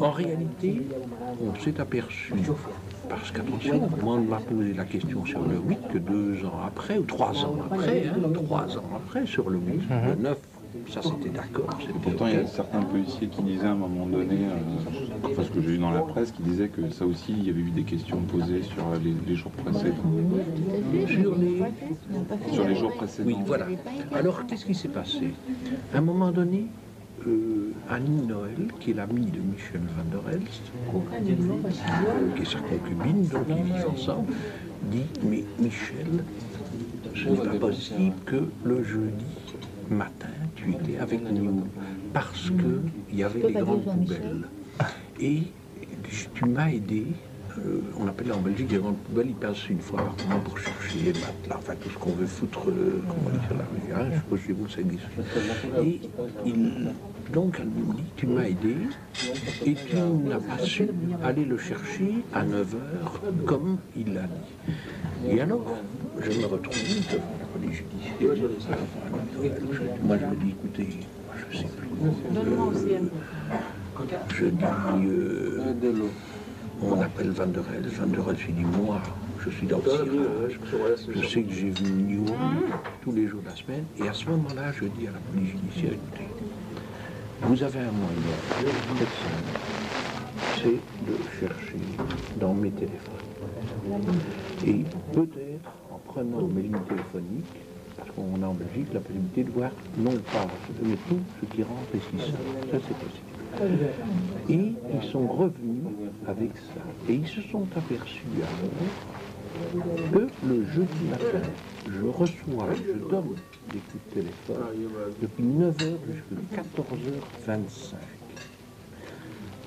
En réalité, on s'est aperçu, parce qu'attention, moi on m'a posé la question sur le 8 que 2 ans après, ou 3 ans après, 3 ans après sur le 8, le 9, ça c'était d'accord. Pourtant, il y a certains policiers qui disaient à un moment donné, enfin ce que j'ai lu dans la presse, qui disaient que ça aussi, il y avait eu des questions posées sur les jours précédents. Sur les jours précédents. Oui, voilà. Alors, qu'est-ce qui s'est passé? À un moment donné, Annie Noël, qui est l'amie de Michel Van der Elst, qui est sa concubine, donc ils vivent ensemble, dit « Mais Michel, ce n'est pas possible que le jeudi matin, tu étais avec nous, parce qu'il y avait les grandes poubelles. Et tu m'as aidé. On appelle en Belgique les grandes poubelles, ils passent une fois par mois pour chercher les matelas, enfin tout ce qu'on veut foutre, comment on dit sur la rue, je suppose que chez vous ça existe. Et donc elle me dit, tu m'as aidé et tu n'as pas su aller le chercher à 9h comme il l'a dit. Et alors, je me retrouve devant la police judiciaire. Moi je me dis, écoutez, je ne sais plus. Je dis... on appelle Van der Elst. Van der Elst, il dit, moi, je suis dans le tirage, je sais que j'ai vu New tous les jours de la semaine, et à ce moment-là, je dis à la police judiciaire, écoutez, vous avez un moyen, c'est de chercher dans mes téléphones. Et peut-être, en prenant mes lignes téléphoniques, parce qu'on a en Belgique la possibilité de voir non pas mais tout ce qui rentre ici, ça c'est possible. Et ils sont revenus avec ça. Et ils se sont aperçus alors que le jeudi matin, je reçois, je donne des coups de téléphone depuis 9h jusqu'à 14h25.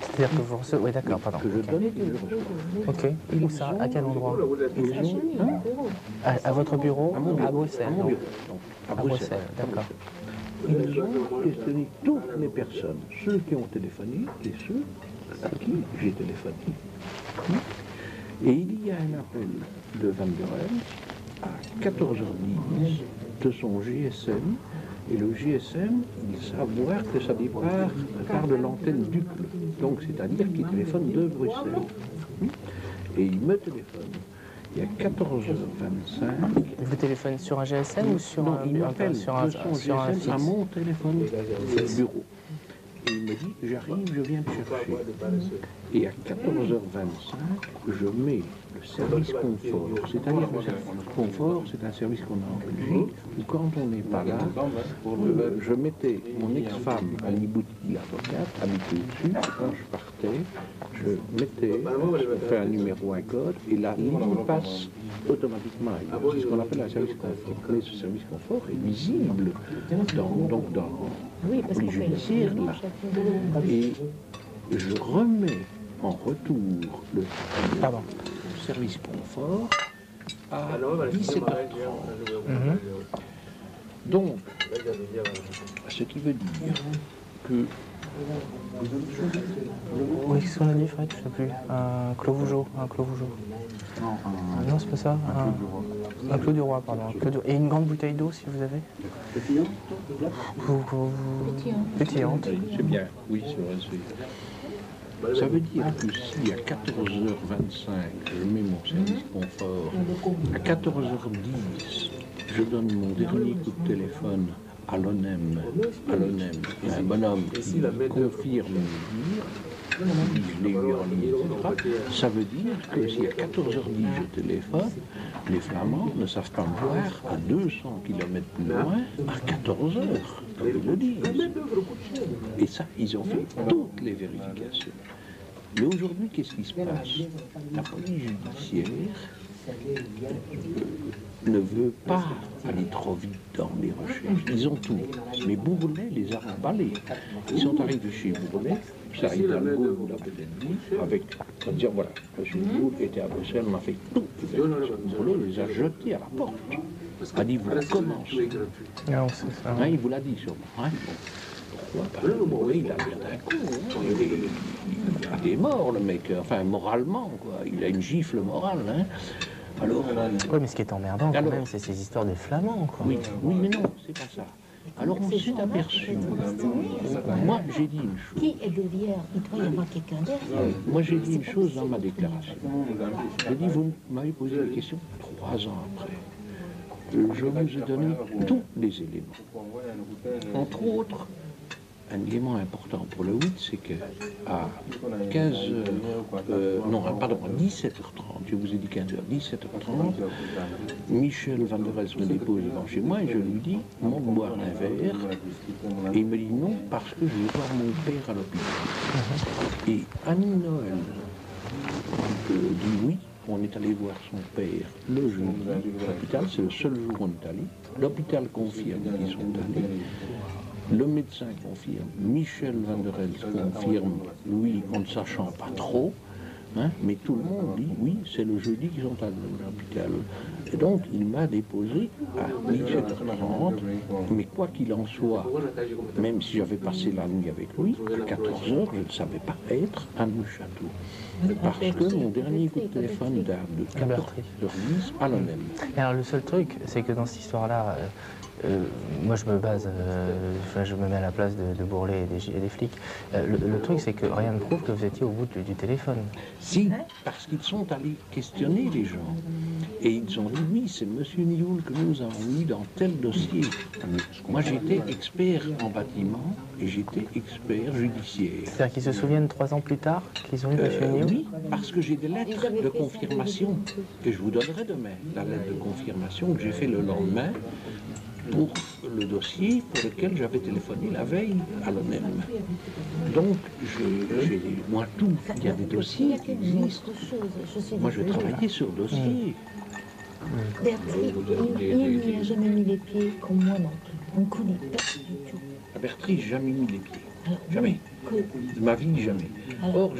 C'est-à-dire que vous recevez... Oui, d'accord, pardon. Que je donne et que je reçois. Ok. Où ça? À quel endroit? À votre bureau? À Bruxelles. À Bruxelles, d'accord. Ils ont questionné toutes les personnes, ceux qui ont téléphoné et ceux à qui j'ai téléphoné. Et il y a un appel de Van der Elst à 14h10 de son GSM. Et le GSM, il savent voir que ça départ par de l'antenne d'Uccle. Donc c'est-à-dire qu'il téléphone de Bruxelles. Et il me téléphone. Et à 14h25... Vous téléphonez sur un GSM ou sur un... il m'appelle sur un GSM à mon téléphone bureau. Et il me dit, j'arrive, je viens te chercher. Et à 14h25, je mets le service confort. C'est-à-dire le service confort, c'est un service qu'on a en Belgique, où quand on n'est pas là, je mettais mon ex-femme, Annie Bouti, avocate, habitée dessus, et quand je partais, je mettais, je fais un numéro, un code, et la ligne passe automatiquement. C'est ce qu'on appelle un service confort. Mais ce service confort est visible dans les judiciaires, là. Et je remets en retour le service confort à 17h30. Donc, ce qui veut dire que... Oui, qu'est-ce qu'on a dit, Fred? Je ne sais plus. Un Clos Vougeot. Non, c'est pas ça. Un Clos du Roi, pardon. Et une grande bouteille d'eau, si vous avez. Pétillante. C'est bien, oui, c'est vrai. Ça veut dire que si à 14h25, je mets mon service confort, à 14h10, je donne mon dernier coup de téléphone à l'ONEM, un bonhomme qui confirme me dire, je l'ai eu en ligne, etc. Ça veut dire que si à 14h10 je téléphone, les Flamands ne savent pas me voir à 200 km plus loin à 14h, comme ils le disent. Et ça, ils ont fait toutes les vérifications. Mais aujourd'hui, qu'est-ce qui se passe? La police judiciaire ne veut pas aller trop vite dans les recherches. Ils ont tout. Mais Bourlet les a emballés. Ils sont arrivés chez Bourlet, ça a été un Gaulle, vous l'avez peut-être dit, avec, on va dire, voilà, M. Gaulle était à Bruxelles, on a fait tout. Bourlet les a jetés à la porte. Il a dit, vous commencez. Non, c'est ça. Hein, il vous l'a dit sûrement. Hein, oui, il a bien d'un coup. Il est mort, le mec. Enfin, moralement, quoi. Il a une gifle morale. Hein. Alors, oui, mais ce qui est emmerdant, quand même, c'est ces histoires des Flamands, quoi. Oui, mais non, c'est pas ça. Alors on s'est aperçu. Moi, j'ai dit une chose. Qui est derrière? Il doit y avoir quelqu'un derrière. Moi, j'ai dit une chose dans ma déclaration. J'ai dit, vous m'avez posé la question 3 ans après. Je vous ai donné tous les éléments. Entre autres, un élément important pour le 8, c'est qu'à 17h30, je vous ai dit 15h, 17h30, Michel Van der Elst me dépose devant chez moi et je lui dis, monte boire un verre. Et il me dit non, parce que je vais voir mon père à l'hôpital. Et Annie Noël dit oui. On est allé voir son père le jeudi à l'hôpital, c'est le seul jour où on est allé. L'hôpital confirme qu'ils sont allés. Le médecin confirme, Michel Van der Elst confirme, lui, en ne sachant pas trop, hein, mais tout le monde dit, oui, c'est le jeudi qu'ils sont allés à l'hôpital. Et donc, il m'a déposé à 17h30, mais quoi qu'il en soit, même si j'avais passé la nuit avec lui, à 14h, je ne savais pas être à Neuchâtel. Parce que mon dernier coup de téléphone date de 14h10 à l'ONEM. Et alors le seul truc, c'est que dans cette histoire-là, moi je me base, je me mets à la place de Bourlet et des flics. Le truc, c'est que rien ne prouve que vous étiez au bout du téléphone. Si, parce qu'ils sont allés questionner les gens. Et ils ont dit, oui, c'est M. Nioul que nous avons eu dans tel dossier. Moi, j'étais expert en bâtiment et j'étais expert judiciaire. C'est-à-dire qu'ils se souviennent 3 ans plus tard qu'ils ont eu M. Nioul? Oui, parce que j'ai des lettres de confirmation que je vous donnerai demain. La lettre de confirmation que j'ai fait le lendemain pour le dossier pour lequel j'avais téléphoné la veille à l'ONEM. Donc, j'ai moi tout, il y a des dossiers qui existent. Moi, je vais travailler sur le dossier. Bertrie, il n'y a jamais mis les pieds comme moi non plus. On ne connaît pas du tout. À Bertrie, j'ai jamais mis les pieds. Alors, Jamais. que- De ma vie, jamais. Or,